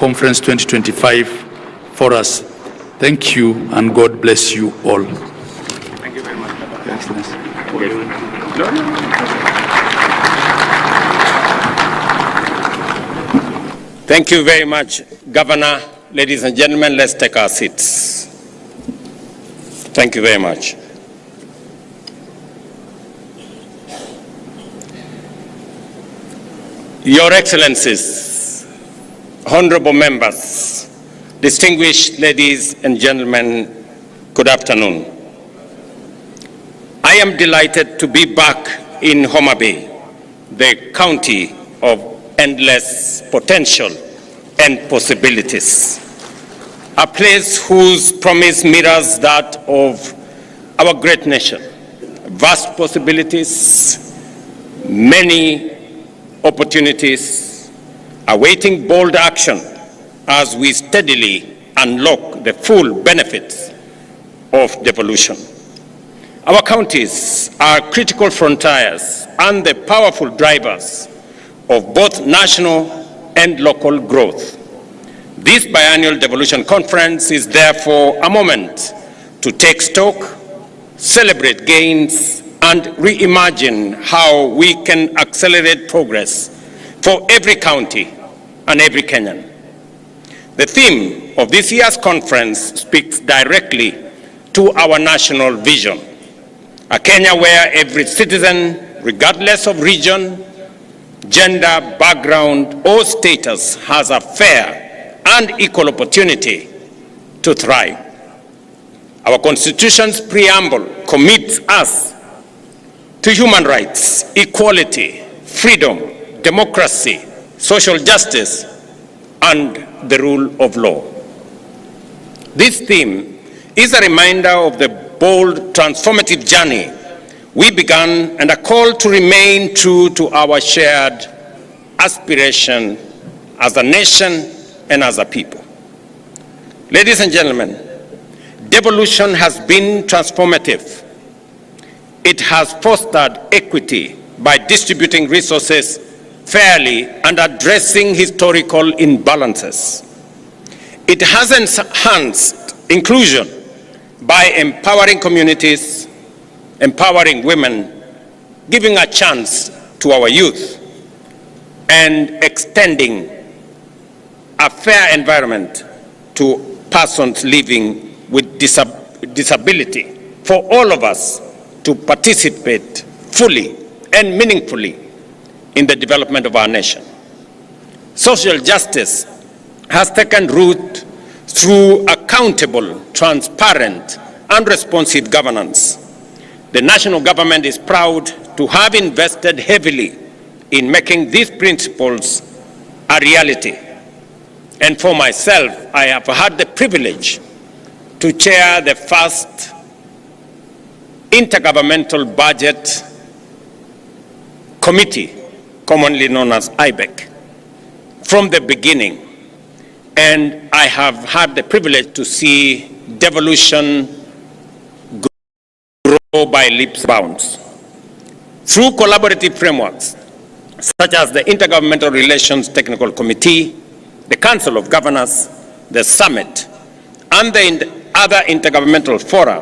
Conference 2025 for us. Thank you and God bless you all. Thank you very much. Thank you very much, Governor. Ladies and gentlemen, let's take our seats. Thank you very much. Your Excellencies, honorable members, distinguished ladies and gentlemen, good afternoon. I am delighted to be back in Homa Bay, the county of endless potential and possibilities, a place whose promise mirrors that of our great nation. Vast possibilities, many opportunities, awaiting bold action as we steadily unlock the full benefits of devolution. Our counties are critical frontiers and the powerful drivers of both national and local growth. This biennial Devolution Conference is therefore a moment to take stock, celebrate gains, and reimagine how we can accelerate progress for every county and every Kenyan. The theme of this year's conference speaks directly to our national vision, a Kenya where every citizen, regardless of region, gender, background, or status, has a fair and equal opportunity to thrive. Our Constitution's preamble commits us to human rights, equality, freedom, democracy, social justice, and the rule of law. This theme is a reminder of the bold, transformative journey we began and a call to remain true to our shared aspiration as a nation and as a people. Ladies and gentlemen, devolution has been transformative. It has fostered equity by distributing resources fairly and addressing historical imbalances. It has enhanced inclusion by empowering communities, empowering women, giving a chance to our youth, and extending a fair environment to persons living with disability for all of us to participate fully and meaningfully in the development of our nation. Social justice has taken root through accountable, transparent, and responsive governance. The national government is proud to have invested heavily in making these principles a reality. And for myself, I have had the privilege to chair the first Intergovernmental Budget Committee, commonly known as IBEC, from the beginning. And I have had the privilege to see devolution grow by leaps and bounds. Through collaborative frameworks, such as the Intergovernmental Relations Technical Committee, the Council of Governors, the Summit, and the other intergovernmental fora,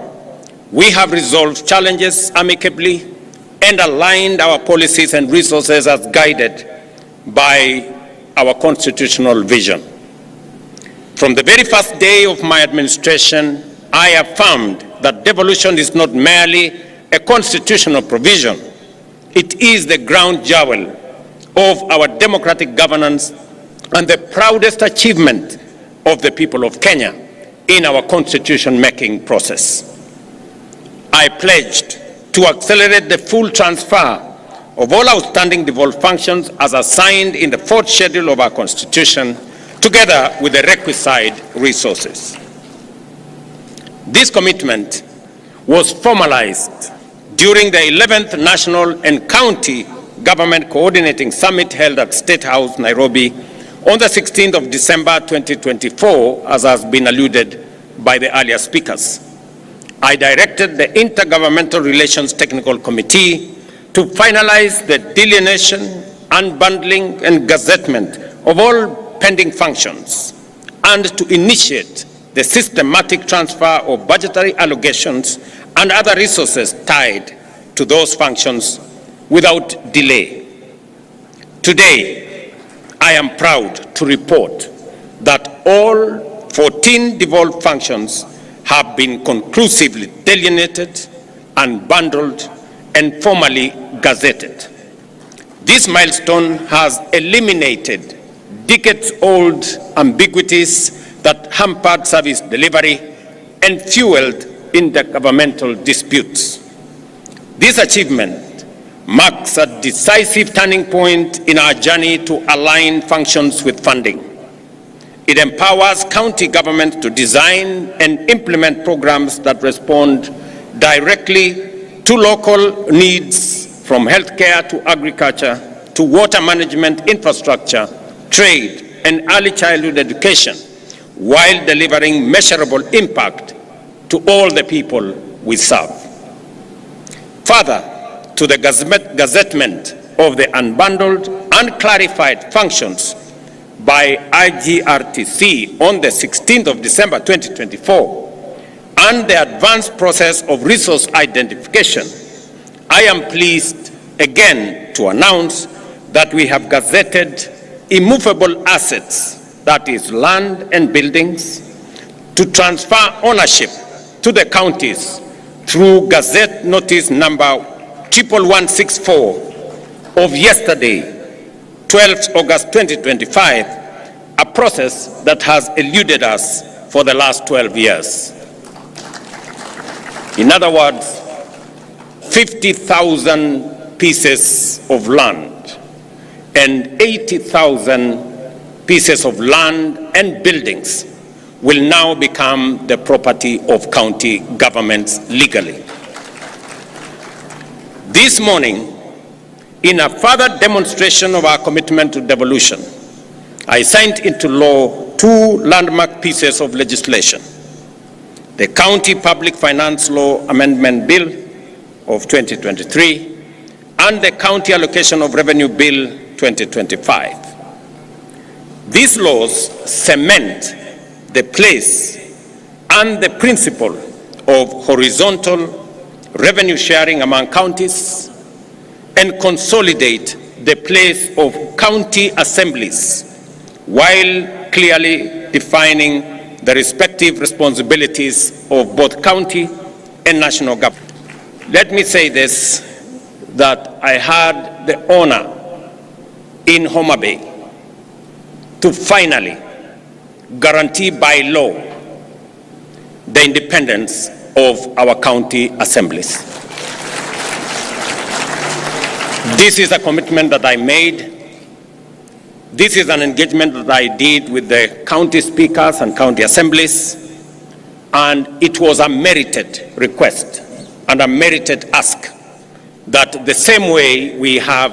we have resolved challenges amicably and aligned our policies and resources as guided by our constitutional vision. From the very first day of my administration, I affirmed that devolution is not merely a constitutional provision. It is the ground jewel of our democratic governance and the proudest achievement of the people of Kenya in our constitution-making process. I pledged to accelerate the full transfer of all outstanding devolved functions as assigned in the 4th schedule of our Constitution, together with the requisite resources. This commitment was formalized during the 11th National and County Government Coordinating Summit held at State House, Nairobi, on the 16th of December 2024, as has been alluded by the earlier speakers. I directed the Intergovernmental Relations Technical Committee to finalize the delineation, unbundling, and gazettement of all pending functions and to initiate the systematic transfer of budgetary allocations and other resources tied to those functions without delay. Today, I am proud to report that all 14 devolved functions have been conclusively delineated and bundled and formally gazetted. This milestone has eliminated decades-old ambiguities that hampered service delivery and fueled intergovernmental disputes. This achievement marks a decisive turning point in our journey to align functions with funding. It empowers county governments to design and implement programs that respond directly to local needs, from healthcare to agriculture to water management, infrastructure, trade, and early childhood education, while delivering measurable impact to all the people we serve. Further, to the gazettement of the unbundled and clarified functions by IGRTC on the 16th of December 2024 and the advanced process of resource identification, I am pleased again to announce that we have gazetted immovable assets, that is land and buildings, to transfer ownership to the counties through Gazette Notice number 11164 of yesterday, 12th August 2025, a process that has eluded us for the last 12 years. In other words, 50,000 pieces of land and 80,000 pieces of land and buildings will now become the property of county governments legally. This morning, in a further demonstration of our commitment to devolution, I signed into law two landmark pieces of legislation: the County Public Finance Law Amendment Bill of 2023 and the County Allocation of Revenue Bill 2025. These laws cement the place and the principle of horizontal revenue sharing among counties and consolidate the place of county assemblies while clearly defining the respective responsibilities of both county and national government. Let me say this, that I had the honor in Homa Bay to finally guarantee by law the independence of our county assemblies. This is a commitment that I made. This is an engagement that I did with the county speakers and county assemblies, and it was a merited request and a merited ask that the same way we have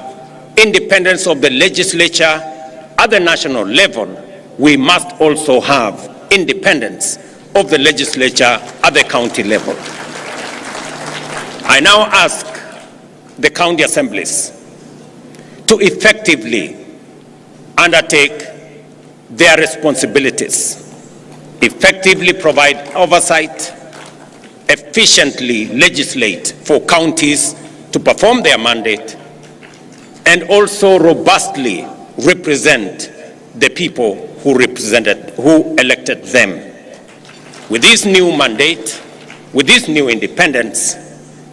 independence of the legislature at the national level, we must also have independence of the legislature at the county level. I now ask the county assemblies to effectively undertake their responsibilities, effectively provide oversight, efficiently legislate for counties to perform their mandate, and also robustly represent the people who elected them. With this new mandate, with this new independence,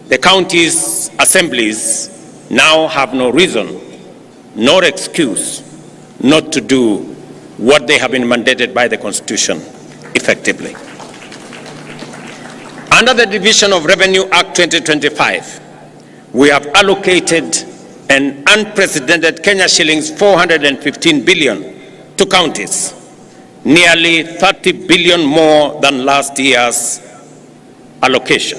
the counties' assemblies now have no reason nor excuse not to do what they have been mandated by the Constitution effectively. Under the Division of Revenue Act 2025, we have allocated an unprecedented Kenya shillings 415 billion to counties, nearly 30 billion more than last year's allocation.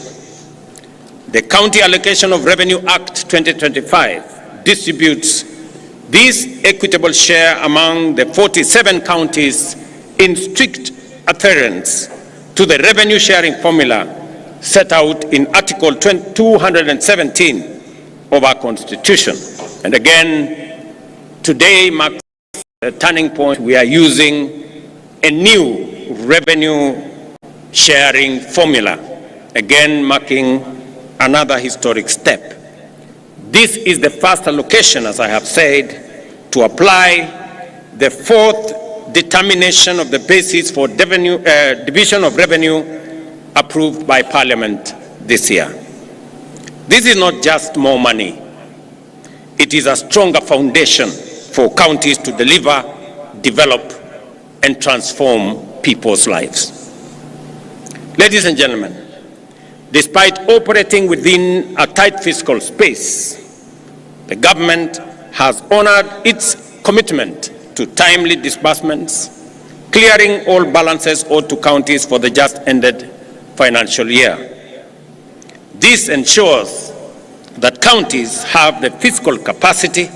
The County Allocation of Revenue Act 2025 distributes this equitable share among the 47 counties in strict adherence to the revenue sharing formula set out in Article 217 of our Constitution. And again, today marks a turning point. We are using a new revenue sharing formula, again marking another historic step. This is the first allocation, as I have said, to apply the fourth determination of the basis for division of revenue approved by Parliament this year. This is not just more money. It is a stronger foundation for counties to deliver, develop, and transform people's lives. Ladies and gentlemen, despite operating within a tight fiscal space, the government has honored its commitment to timely disbursements, clearing all balances owed to counties for the just ended financial year. This ensures that counties have the fiscal capacity,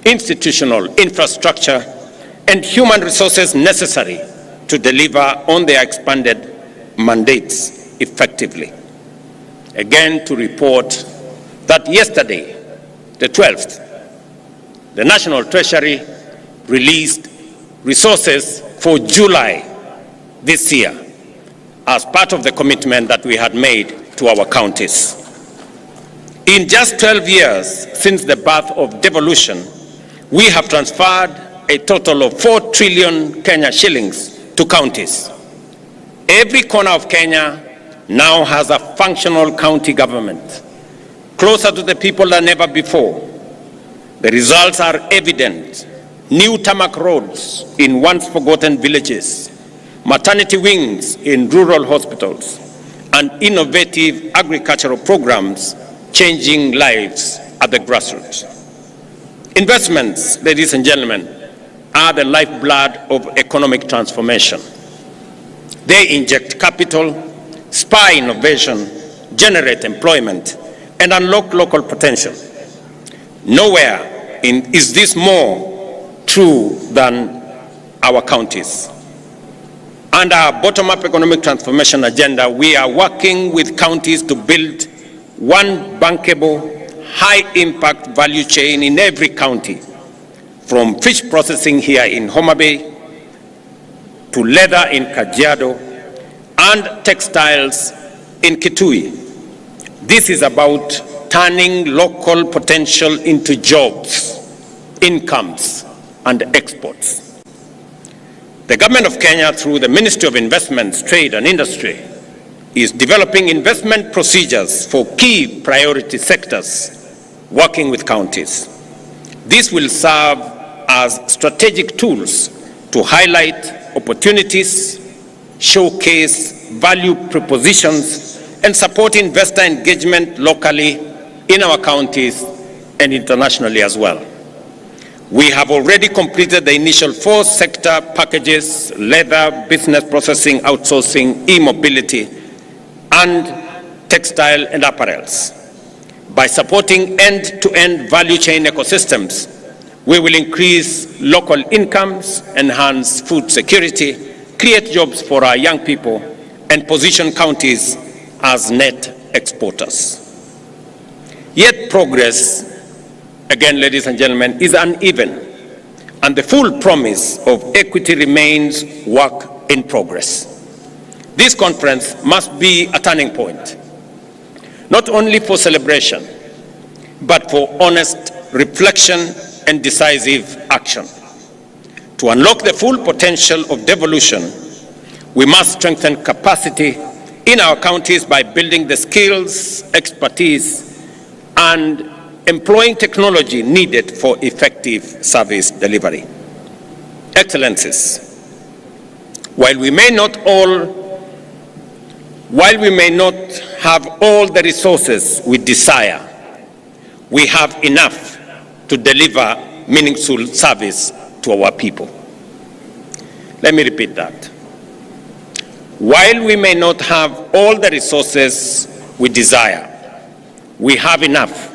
institutional infrastructure, and human resources necessary to deliver on their expanded mandates effectively. Again, to report that yesterday, the 12th, the National Treasury released resources for July this year as part of the commitment that we had made to our counties. In just 12 years since the birth of devolution, we have transferred a total of 4 trillion Kenya shillings to counties. Every corner of Kenya now has a functional county government, closer to the people than ever before. The results are evident. New tarmac roads in once forgotten villages, maternity wings in rural hospitals, and innovative agricultural programs changing lives at the grassroots. Investments, ladies and gentlemen, are the lifeblood of economic transformation. They inject capital, spur innovation, generate employment, and unlock local potential. Nowhere is this more true than our counties. Under our bottom-up economic transformation agenda, we are working with counties to build one bankable, high-impact value chain in every county, from fish processing here in Homa Bay to leather in Kajiado and textiles in Kitui. This is about turning local potential into jobs, incomes, and exports. The Government of Kenya, through the Ministry of Investments, Trade and Industry, is developing investment procedures for key priority sectors, working with counties. This will serve as strategic tools to highlight opportunities, showcase value propositions, and support investor engagement locally in our counties and internationally as well. We have already completed the initial 4 sector packages: leather, business processing, outsourcing, e-mobility, and textile and apparels. By supporting end-to-end value chain ecosystems, we will increase local incomes, enhance food security, create jobs for our young people, and position counties as net exporters. Yet progress, again, ladies and gentlemen, is uneven, and the full promise of equity remains work in progress. This conference must be a turning point, not only for celebration, but for honest reflection and decisive action. To unlock the full potential of devolution, we must strengthen capacity in our counties by building the skills, expertise, and employing technology needed for effective service delivery. Excellencies, while we may not have all the resources we desire, we have enough to deliver meaningful service to our people. Let me repeat that. While we may not have all the resources we desire, we have enough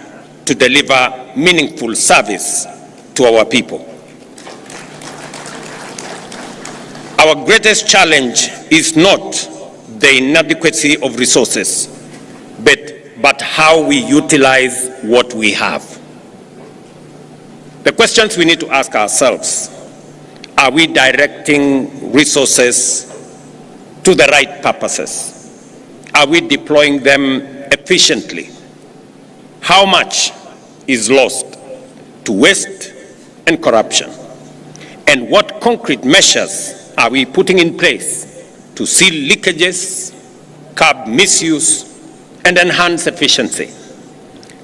to deliver meaningful service to our people. Our greatest challenge is not the inadequacy of resources, but how we utilize what we have. The questions we need to ask ourselves: Are we directing resources to the right purposes? Are we deploying them efficiently? How much is lost to waste and corruption? And what concrete measures are we putting in place to seal leakages, curb misuse, and enhance efficiency?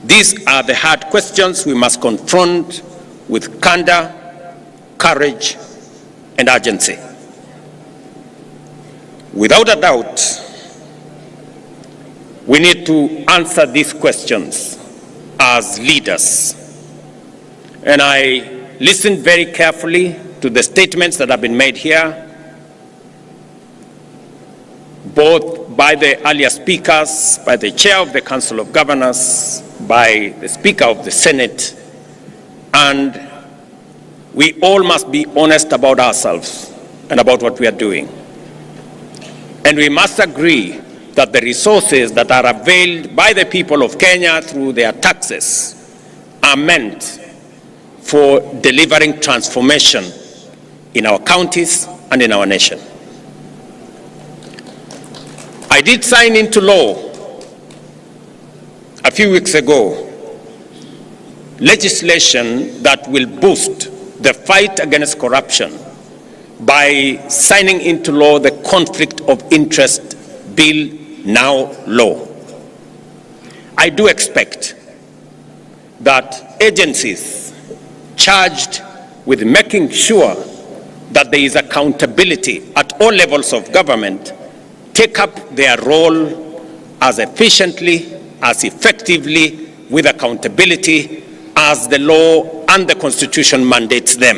These are the hard questions we must confront with candor, courage, and urgency. Without a doubt, we need to answer these questions as leaders. And I listened very carefully to the statements that have been made here, both by the earlier speakers, by the chair of the Council of Governors, by the Speaker of the Senate, and we all must be honest about ourselves and about what we are doing. And we must agree that the resources that are availed by the people of Kenya through their taxes are meant for delivering transformation in our counties and in our nation. I did sign into law a few weeks ago legislation that will boost the fight against corruption by signing into law the Conflict of Interest Bill, now law. I do expect that agencies charged with making sure that there is accountability at all levels of government take up their role as efficiently, as effectively, with accountability as the law and the Constitution mandates them.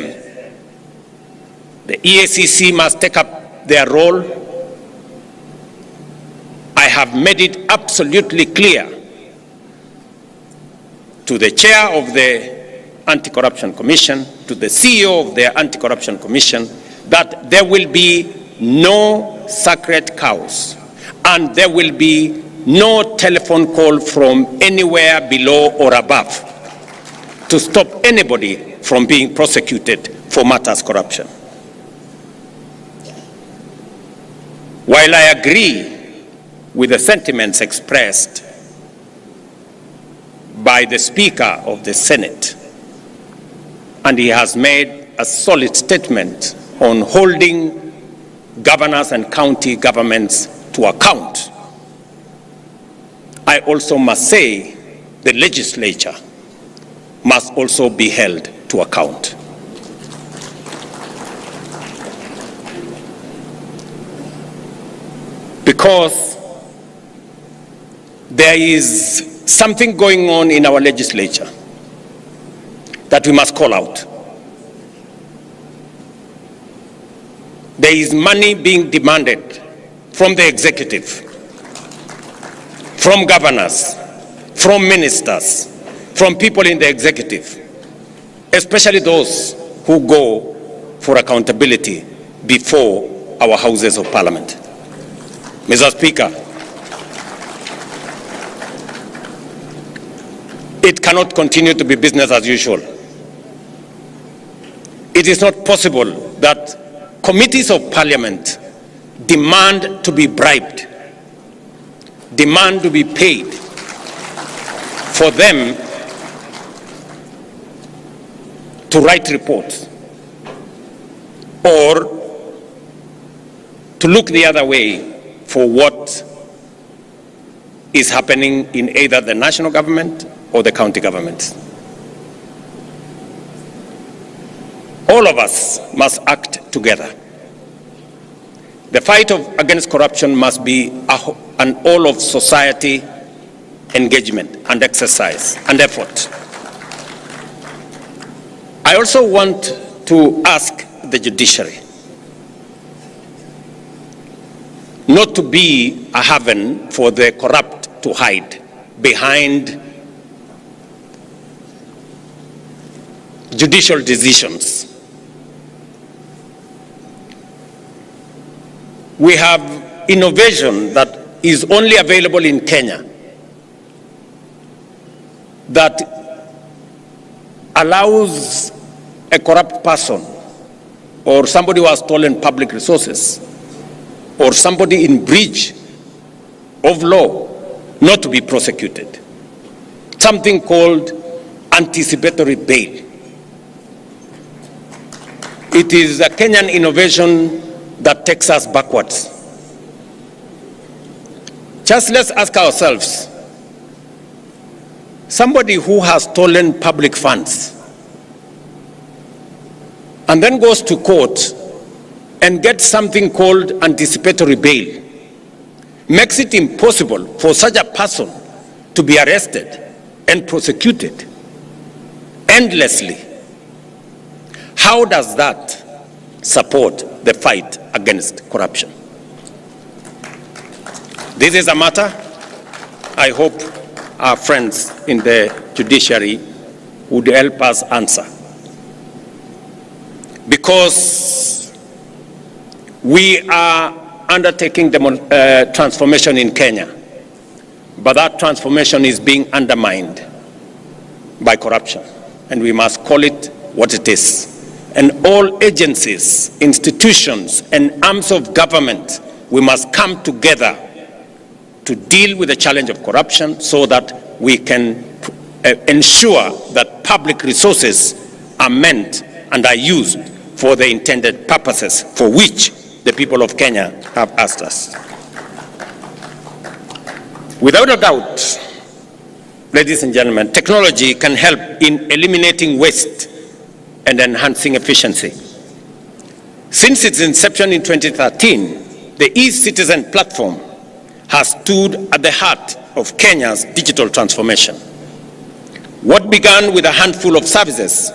The EACC must take up their role. I have made it absolutely clear to the chair of the Anti-Corruption Commission, to the CEO of the Anti-Corruption Commission, that there will be no sacred cows and there will be no telephone call from anywhere below or above to stop anybody from being prosecuted for matters corruption. While I agree with the sentiments expressed by the Speaker of the Senate, and he has made a solid statement on holding governors and county governments to account, I also must say the legislature must also be held to account. Because there is something going on in our legislature that we must call out. There is money being demanded from the executive, from governors, from ministers, from people in the executive, especially those who go for accountability before our houses of parliament. Mr. Speaker, it cannot continue to be business as usual. It is not possible that committees of parliament demand to be bribed, demand to be paid for them to write reports or to look the other way for what is happening in either the national government or the county governments. All of us must act together. The fight against corruption must be an all of society engagement and exercise and effort. I also want to ask the judiciary not to be a haven for the corrupt to hide behind judicial decisions. We have innovation that is only available in Kenya that allows a corrupt person or somebody who has stolen public resources, or somebody in breach of law not to be prosecuted. Something called anticipatory bail. It is a Kenyan innovation that takes us backwards. Just let's ask ourselves, somebody who has stolen public funds and then goes to court and gets something called anticipatory bail, makes it impossible for such a person to be arrested and prosecuted endlessly. How does that support the fight against corruption? This is a matter I hope our friends in the judiciary would help us answer. Because we are undertaking transformation in Kenya, but that transformation is being undermined by corruption, and we must call it what it is. And all agencies, institutions, and arms of government, we must come together to deal with the challenge of corruption so that we can ensure that public resources are meant and are used for the intended purposes for which the people of Kenya have asked us. Without a doubt, ladies and gentlemen, technology can help in eliminating waste and enhancing efficiency. Since its inception in 2013, the e-Citizen platform has stood at the heart of Kenya's digital transformation. What began with a handful of services,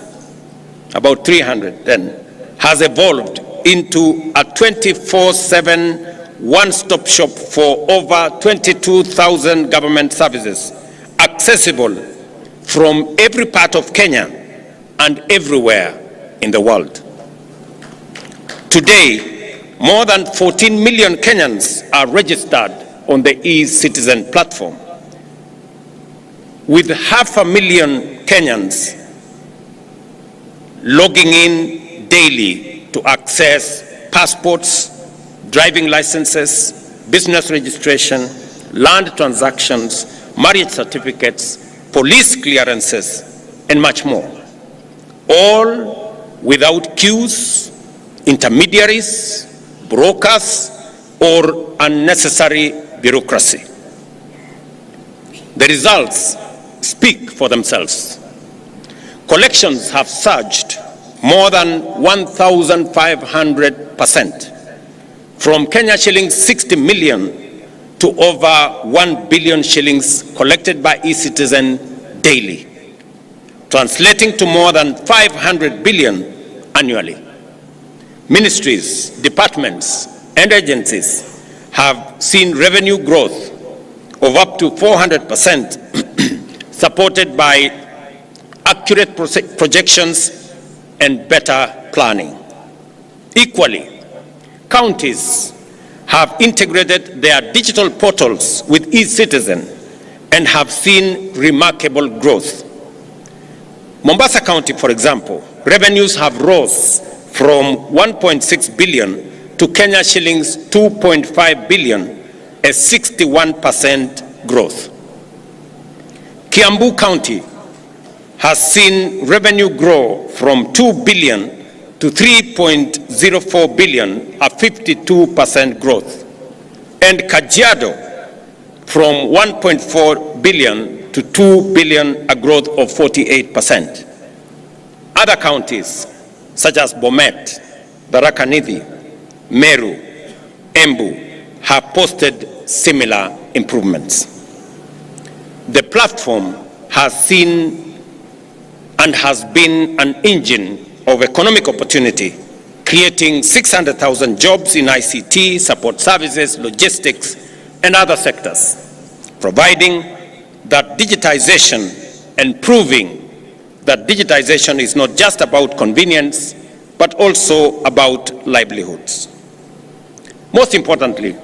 about 300 then, has evolved into a 24/7 one-stop shop for over 22,000 government services, accessible from every part of Kenya and everywhere in the world. Today, more than 14 million Kenyans are registered on the e-Citizen platform, with 500,000 Kenyans logging in daily to access passports, driving licenses, business registration, land transactions, marriage certificates, police clearances, and much more. All without queues, intermediaries, brokers, or unnecessary bureaucracy. The results speak for themselves. Collections have surged more than 1,500%, from Kenya shillings 60 million to over 1 billion shillings collected by e-Citizen daily, translating to more than 500 billion annually. Ministries, departments, and agencies have seen revenue growth of up to 400%, supported by accurate projections and better planning. Equally, counties have integrated their digital portals with e-Citizen and have seen remarkable growth. Mombasa County, for example, revenues have rose from 1.6 billion to Kenya shillings 2.5 billion, a 61% growth. Kiambu County has seen revenue grow from 2 billion to 3.04 billion, a 52% growth. And Kajiado from 1.4 billion to 2 billion, a growth of 48%. Other counties such as Bomet, Tharaka Nithi, Meru, Embu have posted similar improvements. The platform has seen and has been an engine of economic opportunity, creating 600,000 jobs in ICT, support services, logistics, and other sectors, providing that digitization and proving that digitization is not just about convenience, but also about livelihoods. Most importantly,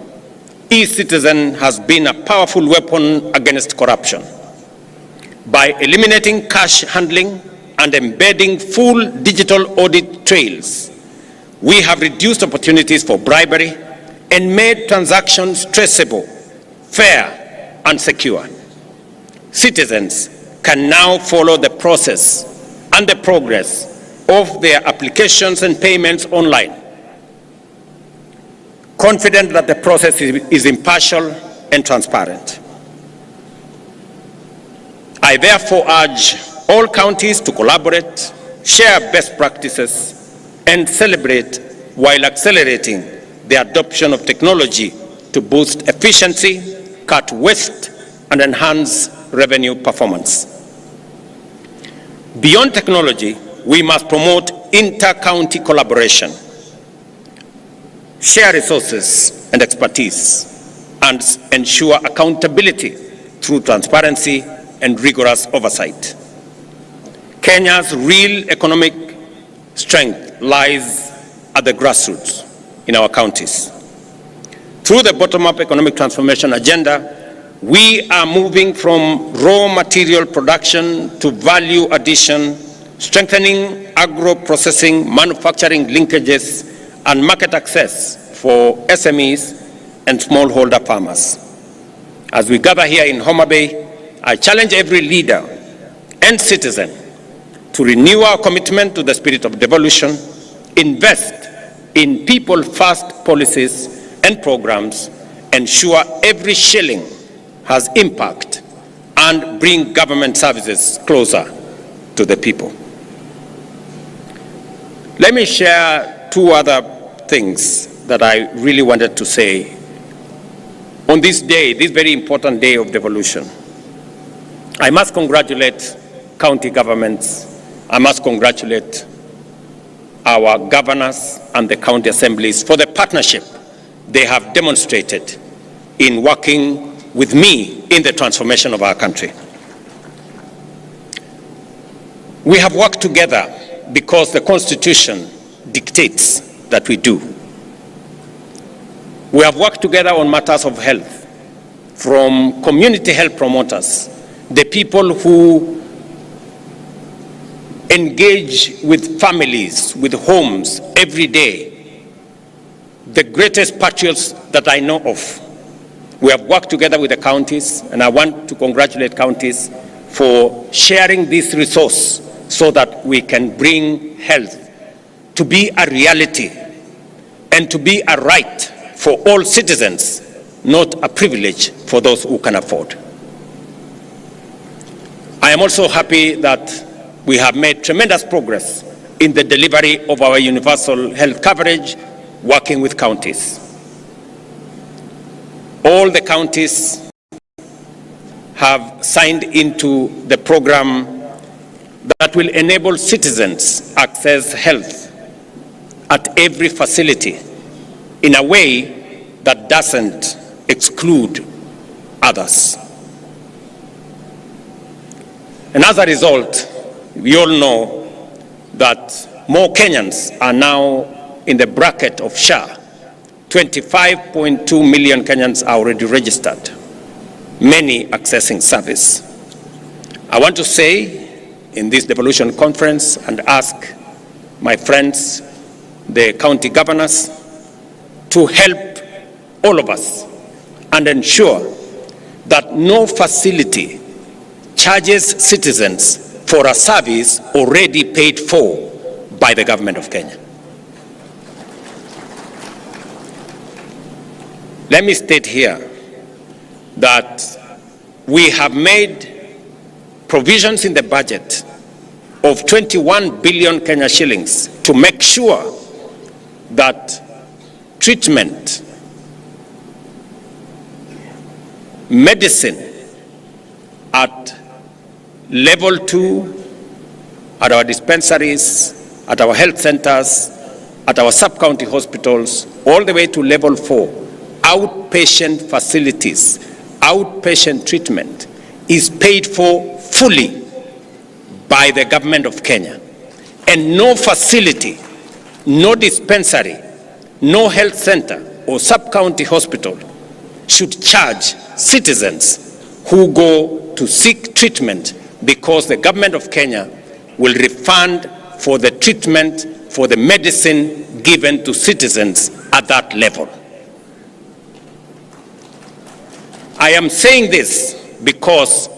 e-Citizen has been a powerful weapon against corruption. By eliminating cash handling and embedding full digital audit trails, We have reduced opportunities for bribery and made transactions traceable, fair, and secure. Citizens can now follow the process and the progress of their applications and payments online, confident that the process is impartial and transparent. I therefore urge all counties to collaborate, share best practices, and celebrate while accelerating the adoption of technology to boost efficiency, cut waste, and enhance revenue performance. Beyond technology, we must promote inter-county collaboration, share resources and expertise, and ensure accountability through transparency and rigorous oversight. Kenya's real economic strength lies at the grassroots in our counties. Through the bottom-up economic transformation agenda, we are moving from raw material production to value addition, strengthening agro-processing, manufacturing linkages, and market access for SMEs and smallholder farmers. As we gather here in Homa Bay, I challenge every leader and citizen to renew our commitment to the spirit of devolution, invest in people-first policies and programs, ensure every shilling has impact, and bring government services closer to the people. Let me share two other things that I really wanted to say on this day, this very important day of devolution. I must congratulate county governments. I must congratulate our governors and the county assemblies for the partnership they have demonstrated in working with me in the transformation of our country. We have worked together because the Constitution dictates that we do. We have worked together on matters of health, from community health promoters, the people who engage with families, with homes every day, the greatest patriots that I know of. We have worked together with the counties, and I want to congratulate counties for sharing this resource so that we can bring health to be a reality and to be a right for all citizens, not a privilege for those who can afford. I am also happy that we have made tremendous progress in the delivery of our universal health coverage, working with counties. All the counties have signed into the program that will enable citizens access health at every facility in a way that doesn't exclude others. And as a result, we all know that more Kenyans are now in the bracket of SHA. 25.2 million Kenyans are already registered, many accessing service. I want to say in this Devolution Conference and ask my friends, the county governors, to help all of us and ensure that no facility charges citizens for a service already paid for by the government of Kenya. Let me state here that we have made provisions in the budget of 21 billion Kenya shillings to make sure that treatment, medicine at level 2, at our dispensaries, at our health centers, at our sub-county hospitals, all the way to level 4, outpatient facilities, outpatient treatment is paid for fully by the government of Kenya. And no facility, no dispensary, no health center or sub-county hospital should charge citizens who go to seek treatment, because the government of Kenya will refund for the treatment, for the medicine given to citizens at that level. I am saying this because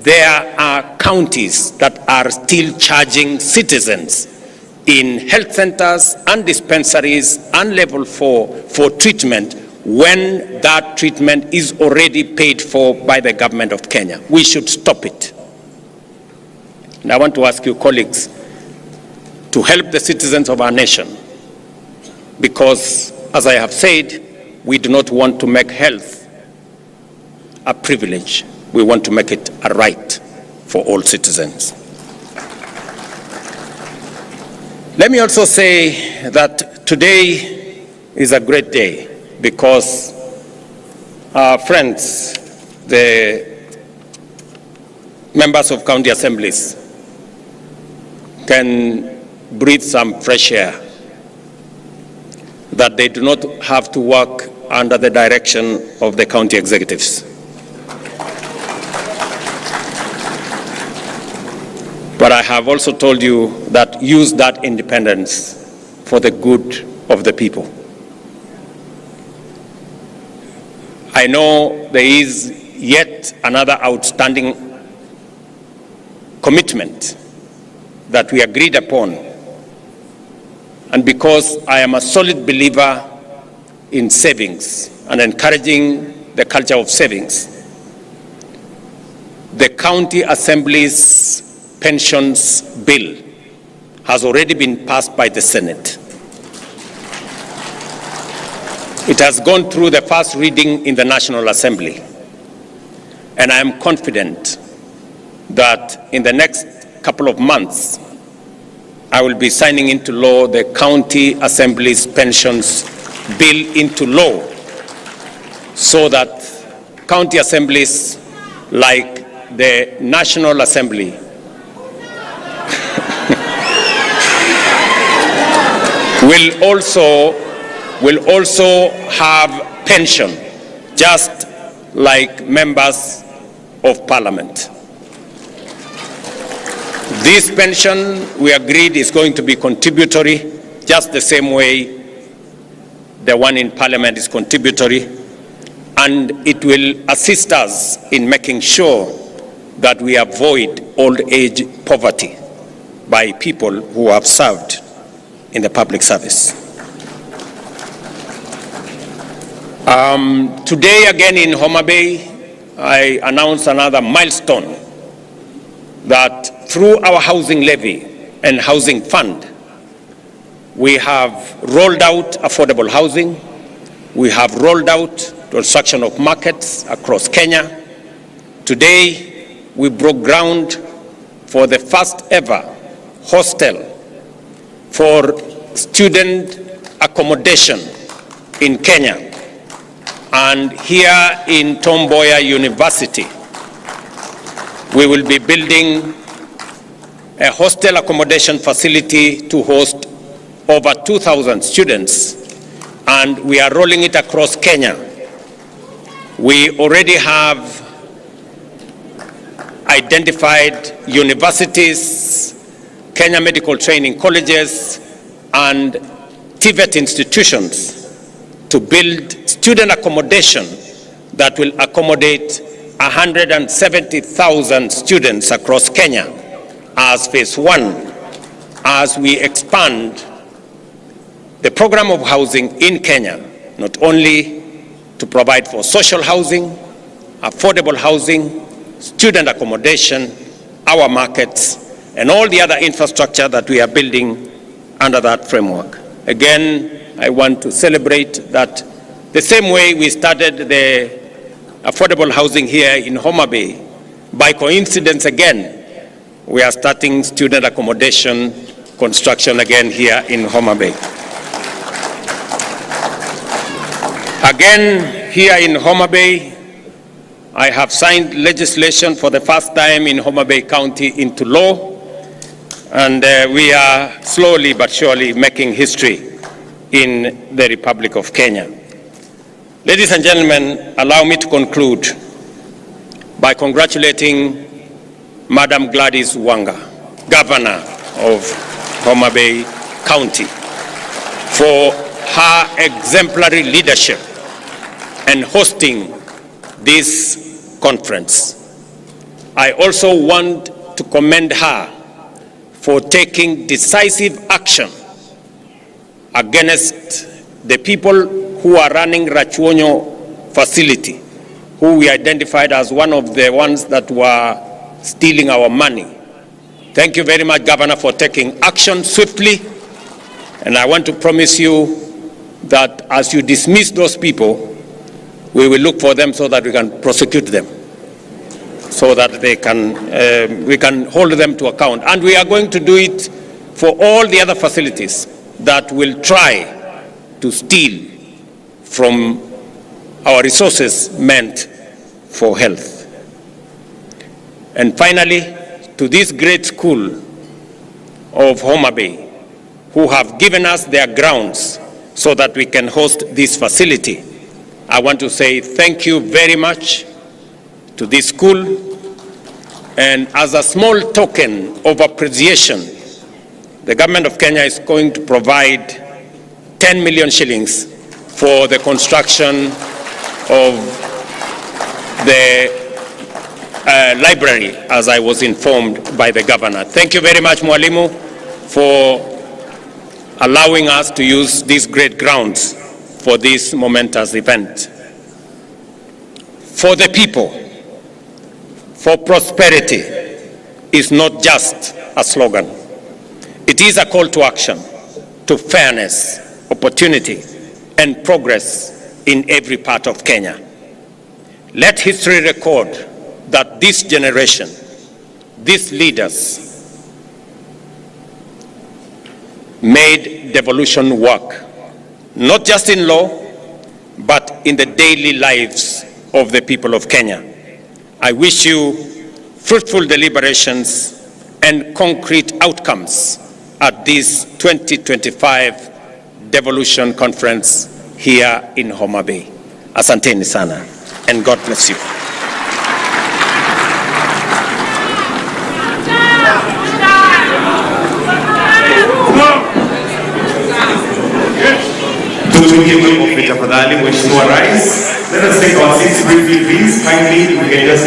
there are counties that are still charging citizens in health centers and dispensaries and level 4 for treatment when that treatment is already paid for by the government of Kenya. We should stop it. And I want to ask you, colleagues, to help the citizens of our nation, because, as I have said, we do not want to make health a privilege. We want to make it a right for all citizens. Let me also say that today is a great day because our friends, the members of county assemblies, can breathe some fresh air, that they do not have to work under the direction of the county executives. But I have also told you that use that independence for the good of the people. I know there is yet another outstanding commitment that we agreed upon. And because I am a solid believer in savings and encouraging the culture of savings, the county assembly's pensions bill has already been passed by the Senate. It has gone through the first reading in the National Assembly. And I am confident that in the next couple of months, I will be signing into law the County Assembly's pensions bill into law so that county assemblies like the National Assembly will also have pension, just like members of parliament. This pension, we agreed, is going to be contributory, just the same way the one in parliament is contributory, and it will assist us in making sure that we avoid old age poverty by people who have served in the public service. Today, again in Homa Bay, I announced another milestone that through our housing levy and housing fund, we have rolled out affordable housing. We have rolled out construction of markets across Kenya. Today, we broke ground for the first ever hostel for student accommodation in Kenya. And here in Tom Mboya University, we will be building a hostel accommodation facility to host over 2,000 students, and we are rolling it across Kenya. We already have identified universities, Kenya medical training colleges, and TVET institutions to build student accommodation that will accommodate 170,000 students across Kenya as phase one, as we expand the program of housing in Kenya, not only to provide for social housing, affordable housing, student accommodation, our markets, and all the other infrastructure that we are building under that framework. Again, I want to celebrate that the same way we started the affordable housing here in Homa Bay, by coincidence again, we are starting student accommodation construction again here in Homa Bay. Again, here in Homa Bay, I have signed legislation for the first time in Homa Bay County into law, and we are slowly but surely making history in the Republic of Kenya. Ladies and gentlemen, allow me to conclude by congratulating Madam Gladys Wanga, Governor of Homa Bay County, for her exemplary leadership and hosting this conference. I also want to commend her for taking decisive action against the people who are running Rachuonyo facility, who we identified as one of the ones that were stealing our money. Thank you very much, Governor, for taking action swiftly. And I want to promise you that as you dismiss those people, we will look for them so that we can prosecute them, so that they can, we can hold them to account. And we are going to do it for all the other facilities that will try to steal from our resources meant for health. And finally, to this great school of Homa Bay, who have given us their grounds so that we can host this facility, I want to say thank you very much to this school. And as a small token of appreciation, the government of Kenya is going to provide 10 million shillings for the construction of the library, as I was informed by the governor. Thank you very much, Mwalimu, for allowing us to use these great grounds for this momentous event. For the people, for prosperity is not just a slogan. It is a call to action, to fairness, opportunity, and progress in every part of Kenya. Let history record that this generation, these leaders, made devolution work, not just in law, but in the daily lives of the people of Kenya. I wish you fruitful deliberations and concrete outcomes at this 2025 Devolution Conference here in Homa Bay. Asanteni sana, and God bless you. Tafadhali, Mheshimiwa Rais. Let us take our seats briefly, please. Kindly, we can just